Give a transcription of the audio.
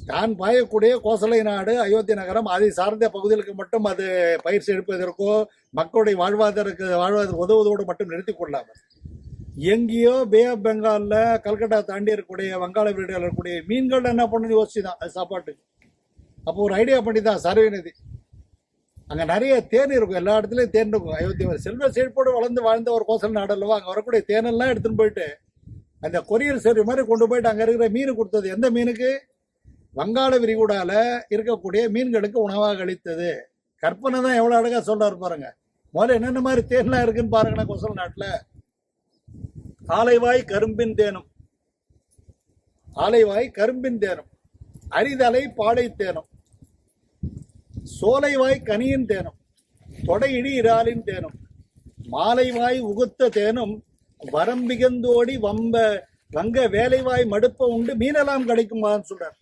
தான் பாயக்கூடிய கோசலை நாடு அயோத்தி நகரம் அதை சார்ந்த பகுதிகளுக்கு மட்டும் அது பயிர் செழிப்பதற்கோ மக்களுடைய வாழ்வாதாரத்துக்கு உதவுவதோடு மட்டும் நிறுத்தி கொள்ளாமல் எங்கேயோ பே ஆஃப் பெங்காலில் கல்கட்டா தாண்டி இருக்கக்கூடிய வங்காள வீடுகள் இருக்கக்கூடிய மீன்கள் என்ன பண்ணு யோசிச்சு தான் அது சாப்பாட்டுக்கு. அப்போ ஒரு ஐடியா பண்ணி தான் சர்வே நிதி அங்கே நிறைய தேன் இருக்கும், எல்லா இடத்துலையும் தேன் இருக்கும். அயோத்தி செல்வ செழிப்போடு வாழ்ந்த ஒரு கோசல் நாடு அல்லவா, அங்கே வரக்கூடிய தேனெல்லாம் எடுத்துன்னு போயிட்டு அந்த கொரியர் சர்வீஸ் மாதிரி கொண்டு போயிட்டு அங்கே இருக்கிற மீன் கொடுத்தது. எந்த மீனுக்கு? வங்காள விரிகுடால இருக்கக்கூடிய மீன்களுக்கு உணவாக அளித்தது. கற்பனை தான் எவ்வளோ அழகாக சொல்றாரு பாருங்க. முதல்ல என்னென்ன மாதிரி தேன்லாம் இருக்குன்னு பாருங்கண்ணா கோசல் நாட்டில். ஆலைவாய் கரும்பின் தேனும், ஆலைவாய் கரும்பின் தேனும், அரிதலை பாடை தேனும், சோலைவாய் கனியின் தேனும், தொடையிடி இறாலின் தேனும், மாலைவாய் உகுத்த தேனும், வரம்பிகந்தோடி வங்க வேலைவாய் மடுப்ப உண்டு மீனெல்லாம் கிடைக்குமான்னு சொல்றார்.